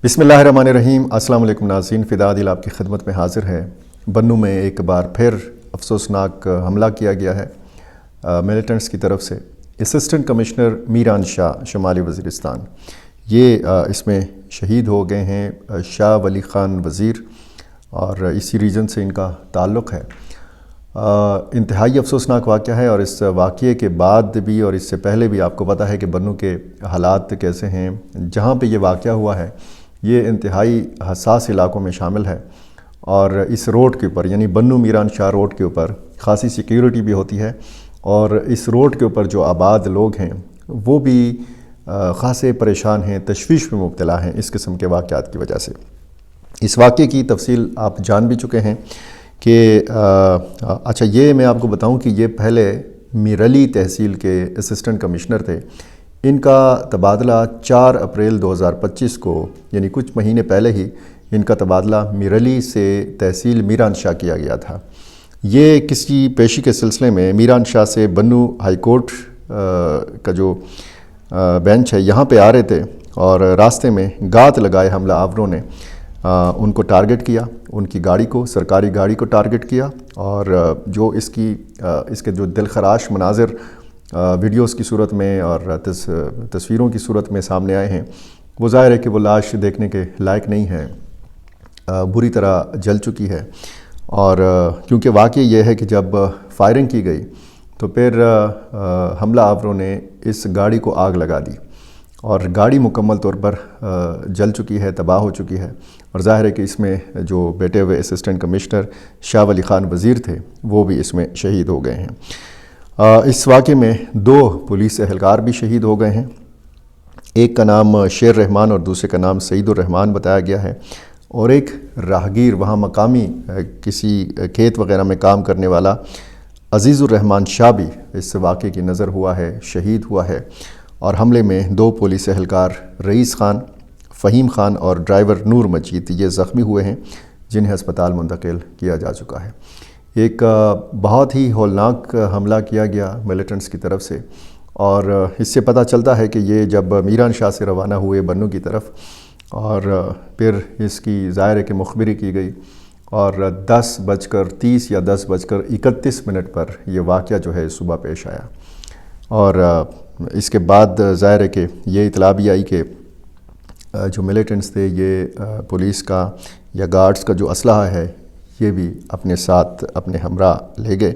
بسم اللہ الرحمن الرحیم۔ السلام علیکم ناظرین، فدا دل آپ کی خدمت میں حاضر ہے۔ بنوں میں ایک بار پھر افسوسناک حملہ کیا گیا ہے ملیٹنٹس کی طرف سے۔ اسسٹنٹ کمشنر میران شاہ شمالی وزیرستان یہ اس میں شہید ہو گئے ہیں۔ شاہ ولی خان وزیر اور اسی ریجن سے ان کا تعلق ہے۔ انتہائی افسوسناک واقعہ ہے، اور اس واقعے کے بعد بھی اور اس سے پہلے بھی آپ کو پتہ ہے کہ بنوں کے حالات کیسے ہیں۔ جہاں پہ یہ واقعہ ہوا ہے یہ انتہائی حساس علاقوں میں شامل ہے، اور اس روڈ کے اوپر یعنی بنوں میران شاہ روڈ کے اوپر خاصی سیکیورٹی بھی ہوتی ہے، اور اس روڈ کے اوپر جو آباد لوگ ہیں وہ بھی خاصے پریشان ہیں، تشویش میں مبتلا ہیں اس قسم کے واقعات کی وجہ سے۔ اس واقعے کی تفصیل آپ جان بھی چکے ہیں کہ اچھا یہ میں آپ کو بتاؤں کہ یہ پہلے میرلی تحصیل کے اسسٹنٹ کمشنر تھے۔ ان کا تبادلہ 4 اپریل 2025 کو یعنی کچھ مہینے پہلے ہی ان کا تبادلہ میرلی سے تحصیل میران شاہ کیا گیا تھا۔ یہ کسی پیشی کے سلسلے میں میران شاہ سے بنوں ہائی کورٹ کا جو بینچ ہے یہاں پہ آ رہے تھے، اور راستے میں گات لگائے حملہ آوروں نے ان کو ٹارگٹ کیا، ان کی گاڑی کو، سرکاری گاڑی کو ٹارگٹ کیا، اور جو اس کے جو دلخراش مناظر ویڈیوز کی صورت میں اور تصویروں کی صورت میں سامنے آئے ہیں، وہ ظاہر ہے کہ وہ لاش دیکھنے کے لائق نہیں ہے، بری طرح جل چکی ہے۔ اور کیونکہ واقعہ یہ ہے کہ جب فائرنگ کی گئی تو پھر حملہ آوروں نے اس گاڑی کو آگ لگا دی، اور گاڑی مکمل طور پر جل چکی ہے، تباہ ہو چکی ہے، اور ظاہر ہے کہ اس میں جو بیٹے ہوئے اسسٹنٹ کمشنر شاہ ولی خان وزیر تھے وہ بھی اس میں شہید ہو گئے ہیں۔ اس واقعے میں 2 پولیس اہلکار بھی شہید ہو گئے ہیں۔ ایک کا نام شیر رحمان اور دوسرے کا نام سعید الرحمان بتایا گیا ہے، اور ایک راہگیر وہاں مقامی کسی کھیت وغیرہ میں کام کرنے والا عزیز الرحمان شاہ بھی اس واقعے کی نظر ہوا ہے، شہید ہوا ہے۔ اور حملے میں 2 پولیس اہلکار رئیس خان، فہیم خان اور ڈرائیور نور مجید یہ زخمی ہوئے ہیں، جنہیں ہسپتال منتقل کیا جا چکا ہے۔ ایک بہت ہی ہولناک حملہ کیا گیا ملیٹنٹس کی طرف سے، اور اس سے پتہ چلتا ہے کہ یہ جب میران شاہ سے روانہ ہوئے بنوں کی طرف، اور پھر اس کی ظاہر ہے کہ مخبری کی گئی، اور 10:30 یا 10:31 پر یہ واقعہ جو ہے صبح پیش آیا، اور اس کے بعد ظاہر ہے کہ یہ اطلاع بھی آئی کہ جو ملیٹنٹس تھے یہ پولیس کا یا گارڈز کا جو اسلحہ ہے یہ بھی اپنے ساتھ اپنے ہمراہ لے گئے۔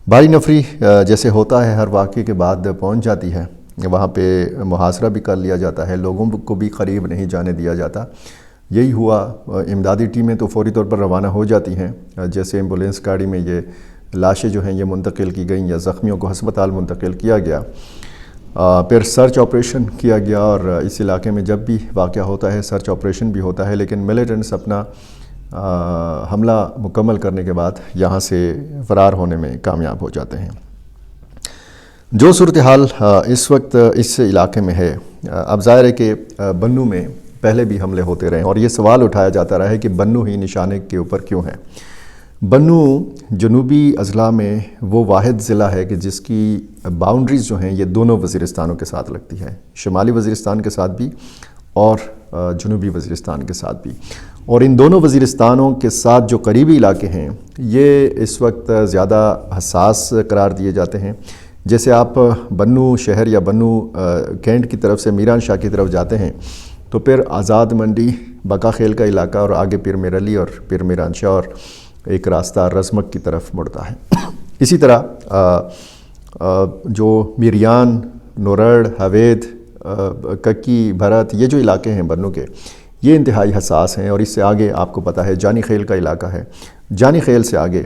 بھاری نفری جیسے ہوتا ہے ہر واقعے کے بعد پہنچ جاتی ہے، وہاں پہ محاصرہ بھی کر لیا جاتا ہے، لوگوں کو بھی قریب نہیں جانے دیا جاتا۔ یہی ہوا، امدادی ٹیمیں تو فوری طور پر روانہ ہو جاتی ہیں، جیسے ایمبولینس گاڑی میں یہ لاشیں جو ہیں یہ منتقل کی گئیں یا زخمیوں کو ہسپتال منتقل کیا گیا۔ پھر سرچ آپریشن کیا گیا، اور اس علاقے میں جب بھی واقعہ ہوتا ہے سرچ آپریشن بھی ہوتا ہے، لیکن ملیٹنٹس اپنا حملہ مکمل کرنے کے بعد یہاں سے فرار ہونے میں کامیاب ہو جاتے ہیں۔ جو صورتحال اس وقت اس علاقے میں ہے، اب ظاہر ہے کہ بنوں میں پہلے بھی حملے ہوتے رہے، اور یہ سوال اٹھایا جاتا رہا ہے کہ بنوں ہی نشانے کے اوپر کیوں ہے۔ بنوں جنوبی اضلاع میں وہ واحد ضلع ہے کہ جس کی باؤنڈریز جو ہیں یہ دونوں وزیرستانوں کے ساتھ لگتی ہے، شمالی وزیرستان کے ساتھ بھی اور جنوبی وزیرستان کے ساتھ بھی، اور ان دونوں وزیرستانوں کے ساتھ جو قریبی علاقے ہیں یہ اس وقت زیادہ حساس قرار دیے جاتے ہیں۔ جیسے آپ بنوں شہر یا بنوں کینٹ کی طرف سے میران شاہ کی طرف جاتے ہیں تو پھر آزاد منڈی، بقا خیل کا علاقہ، اور آگے پھر میرلی اور پھر میران شاہ، اور ایک راستہ رزمک کی طرف مڑتا ہے۔ اسی طرح جو میریان، نورڑ، حوید، ککی، بھرت، یہ جو علاقے ہیں بنوں کے یہ انتہائی حساس ہیں، اور اس سے آگے آپ کو پتہ ہے جانی خیل کا علاقہ ہے، جانی خیل سے آگے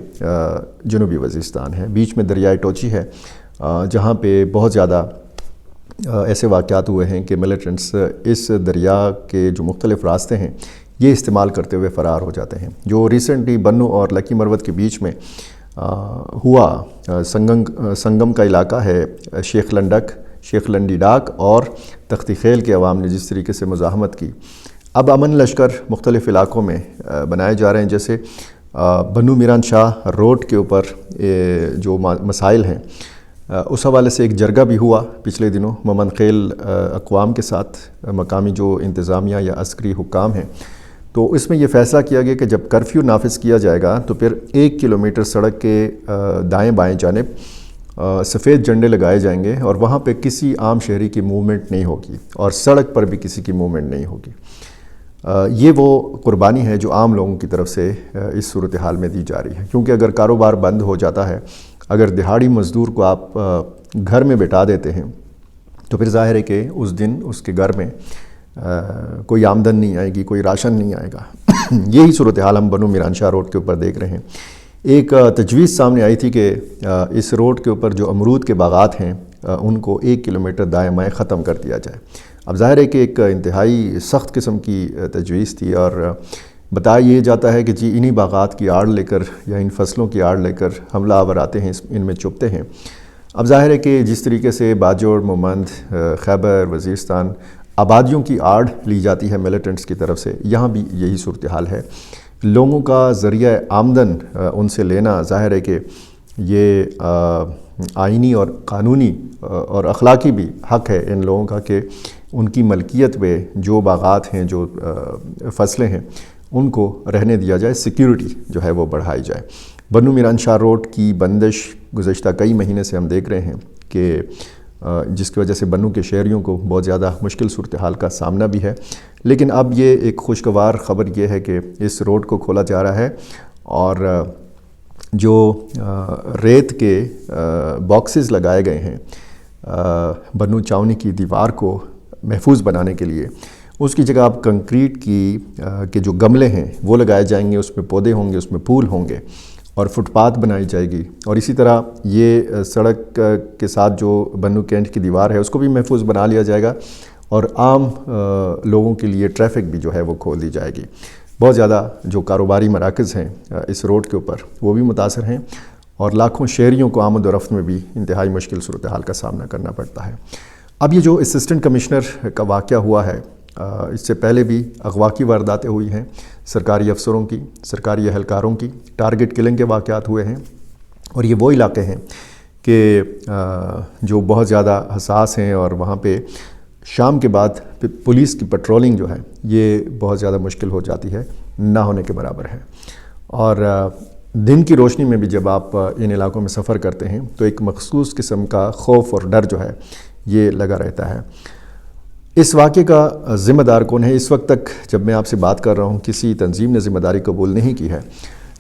جنوبی وزیرستان ہے، بیچ میں دریائے ٹوچی ہے، جہاں پہ بہت زیادہ ایسے واقعات ہوئے ہیں کہ ملیٹنٹس اس دریا کے جو مختلف راستے ہیں یہ استعمال کرتے ہوئے فرار ہو جاتے ہیں۔ جو ریسنٹلی بنوں اور لکی مروت کے بیچ میں ہوا، سنگم کا علاقہ ہے، شیخ لنڈک، شیخ لنڈی ڈاک اور تختی خیل کے عوام نے جس طریقے سے مزاحمت کی، اب امن لشکر مختلف علاقوں میں بنائے جا رہے ہیں۔ جیسے بنوں میران شاہ روڈ کے اوپر جو مسائل ہیں اس حوالے سے ایک جرگہ بھی ہوا پچھلے دنوں مومند خیل اقوام کے ساتھ، مقامی جو انتظامیہ یا عسکری حکام ہیں، تو اس میں یہ فیصلہ کیا گیا کہ جب کرفیو نافذ کیا جائے گا تو پھر 1 کلومیٹر سڑک کے دائیں بائیں جانب سفید جھنڈے لگائے جائیں گے، اور وہاں پہ کسی عام شہری کی موومنٹ نہیں ہوگی، اور سڑک پر بھی کسی کی موومنٹ نہیں ہوگی۔ یہ وہ قربانی ہے جو عام لوگوں کی طرف سے اس صورتحال میں دی جا رہی ہے، کیونکہ اگر کاروبار بند ہو جاتا ہے، اگر دہاڑی مزدور کو آپ گھر میں بٹھا دیتے ہیں، تو پھر ظاہر ہے کہ اس دن اس کے گھر میں کوئی آمدن نہیں آئے گی، کوئی راشن نہیں آئے گا۔ یہی صورتحال ہم بنو میران شاہ روڈ کے اوپر دیکھ رہے ہیں۔ ایک تجویز سامنے آئی تھی کہ اس روڈ کے اوپر جو امرود کے باغات ہیں ان کو 1 کلومیٹر دائیں بائیں ختم کر دیا جائے۔ اب ظاہر ہے کہ ایک انتہائی سخت قسم کی تجویز تھی، اور بتایا یہ جاتا ہے کہ جی انہی باغات کی آڑ لے کر یا ان فصلوں کی آڑ لے کر حملہ آور آتے ہیں، ان میں چھپتے ہیں۔ اب ظاہر ہے کہ جس طریقے سے باجوڑ، مومند، خیبر، وزیرستان آبادیوں کی آڑ لی جاتی ہے ملیٹنٹس کی طرف سے، یہاں بھی یہی صورتحال ہے۔ لوگوں کا ذریعہ آمدن ان سے لینا، ظاہر ہے کہ یہ آئینی اور قانونی اور اخلاقی بھی حق ہے ان لوگوں کا کہ ان کی ملکیت میں جو باغات ہیں، جو فصلیں ہیں، ان کو رہنے دیا جائے، سیکیورٹی جو ہے وہ بڑھائی جائے۔ بنو میران شاہ روڈ کی بندش گزشتہ کئی مہینے سے ہم دیکھ رہے ہیں کہ جس کی وجہ سے بنو کے شہریوں کو بہت زیادہ مشکل صورتحال کا سامنا بھی ہے، لیکن اب یہ ایک خوشگوار خبر یہ ہے کہ اس روڈ کو کھولا جا رہا ہے، اور جو ریت کے باکسز لگائے گئے ہیں بنو چاونی کی دیوار کو محفوظ بنانے کے لیے، اس کی جگہ اب کنکریٹ کے جو گملے ہیں وہ لگائے جائیں گے، اس میں پودے ہوں گے، اس میں پھول ہوں گے، اور فٹ پاتھ بنائی جائے گی، اور اسی طرح یہ سڑک کے ساتھ جو بنو کینٹ کی دیوار ہے اس کو بھی محفوظ بنا لیا جائے گا، اور عام لوگوں کے لیے ٹریفک بھی جو ہے وہ کھول دی جائے گی۔ بہت زیادہ جو کاروباری مراکز ہیں اس روڈ کے اوپر وہ بھی متاثر ہیں، اور لاکھوں شہریوں کو آمد و رفت میں بھی انتہائی مشکل صورتحال کا سامنا کرنا پڑتا ہے۔ اب یہ جو اسسٹنٹ کمشنر کا واقعہ ہوا ہے، اس سے پہلے بھی اغوا کی وارداتیں ہوئی ہیں، سرکاری افسروں کی، سرکاری اہلکاروں کی ٹارگٹ کلنگ کے واقعات ہوئے ہیں، اور یہ وہ علاقے ہیں کہ جو بہت زیادہ حساس ہیں، اور وہاں پہ شام کے بعد پولیس کی پٹرولنگ جو ہے یہ بہت زیادہ مشکل ہو جاتی ہے، نہ ہونے کے برابر ہے۔ اور دن کی روشنی میں بھی جب آپ ان علاقوں میں سفر کرتے ہیں تو ایک مخصوص قسم کا خوف اور ڈر جو ہے یہ لگا رہتا ہے۔ اس واقعے کا ذمہ دار کون ہے؟ اس وقت تک جب میں آپ سے بات کر رہا ہوں کسی تنظیم نے ذمہ داری قبول نہیں کی ہے،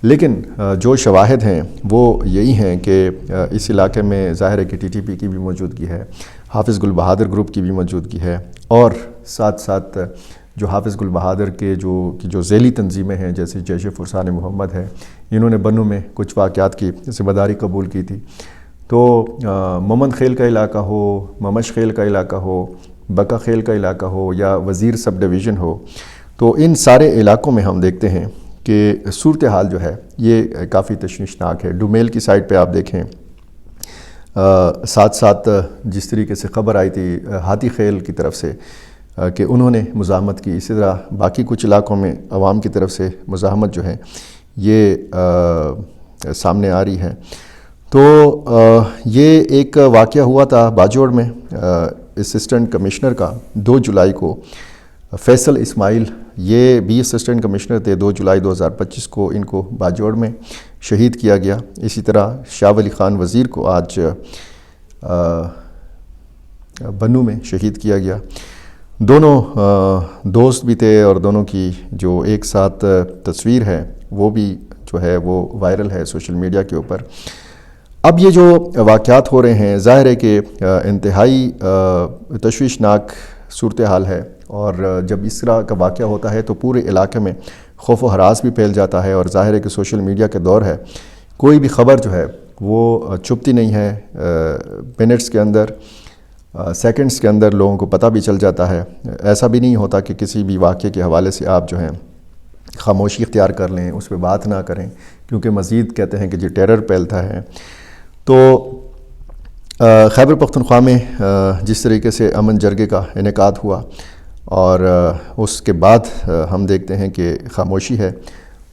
لیکن جو شواہد ہیں وہ یہی ہیں کہ اس علاقے میں ظاہر ہے کہ ٹی ٹی پی کی بھی موجودگی ہے، حافظ گل بہادر گروپ کی بھی موجودگی ہے، اور ساتھ ساتھ جو حافظ گل بہادر کے جو ذیلی تنظیمیں ہیں جیسے جیش فرسان محمد ہے، انہوں نے بنو میں کچھ واقعات کی ذمہ داری قبول کی تھی۔ تو مومند خیل کا علاقہ ہو، ممش خیل کا علاقہ ہو، بکا خیل کا علاقہ ہو، یا وزیر سب ڈویژن ہو، تو ان سارے علاقوں میں ہم دیکھتے ہیں کہ صورتحال جو ہے یہ کافی تشویشناک ہے۔ ڈومیل کی سائٹ پہ آپ دیکھیں، ساتھ ساتھ جس طریقے سے خبر آئی تھی ہاتھی خیل کی طرف سے کہ انہوں نے مزاحمت کی، اسی طرح باقی کچھ علاقوں میں عوام کی طرف سے مزاحمت جو ہے یہ سامنے آ رہی ہے۔ تو یہ ایک واقعہ ہوا تھا باجوڑ میں، اسسٹنٹ کمشنر کا 2 جولائی کو فیصل اسماعیل، یہ بھی اسسٹنٹ کمشنر تھے، 2 جولائی 2025 کو ان کو باجوڑ میں شہید کیا گیا۔ اسی طرح شاہ ولی خان وزیر کو آج بنو میں شہید کیا گیا۔ دونوں دوست بھی تھے، اور دونوں کی جو ایک ساتھ تصویر ہے وہ بھی جو ہے وہ وائرل ہے سوشل میڈیا کے اوپر۔ اب یہ جو واقعات ہو رہے ہیں ظاہر ہے کہ انتہائی تشویشناک صورتحال ہے، اور جب اس طرح کا واقعہ ہوتا ہے تو پورے علاقے میں خوف و ہراس بھی پھیل جاتا ہے، اور ظاہر ہے کہ سوشل میڈیا کے دور ہے، کوئی بھی خبر جو ہے وہ چھپتی نہیں ہے، منٹس کے اندر، سیکنڈز کے اندر لوگوں کو پتہ بھی چل جاتا ہے۔ ایسا بھی نہیں ہوتا کہ کسی بھی واقعے کے حوالے سے آپ جو ہیں خاموشی اختیار کر لیں، اس پہ بات نہ کریں، کیونکہ مزید کہتے ہیں کہ جی ٹیرر پھیلتا ہے۔ تو خیبر پختونخوا میں جس طریقے سے امن جرگے کا انعقاد ہوا، اور اس کے بعد ہم دیکھتے ہیں کہ خاموشی ہے،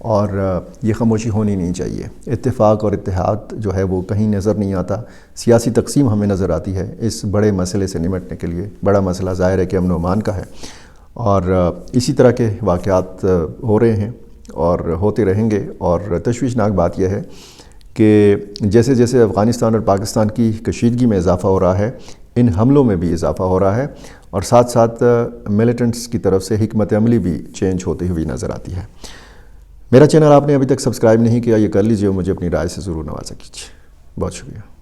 اور یہ خاموشی ہونی نہیں چاہیے. اتفاق اور اتحاد جو ہے وہ کہیں نظر نہیں آتا. سیاسی تقسیم ہمیں نظر آتی ہے اس بڑے مسئلے سے نمٹنے کے لیے. بڑا مسئلہ ظاہر ہے کہ امن و امان کا ہے، اور اسی طرح کے واقعات ہو رہے ہیں اور ہوتے رہیں گے. اور تشویشناک بات یہ ہے کہ جیسے جیسے افغانستان اور پاکستان کی کشیدگی میں اضافہ ہو رہا ہے، ان حملوں میں بھی اضافہ ہو رہا ہے، اور ساتھ ساتھ ملیٹنٹس کی طرف سے حکمت عملی بھی چینج ہوتی ہوئی نظر آتی ہے. میرا چینل آپ نے ابھی تک سبسکرائب نہیں کیا، یہ کر لیجئے، مجھے اپنی رائے سے ضرور نوازا کیجیے. بہت شکریہ.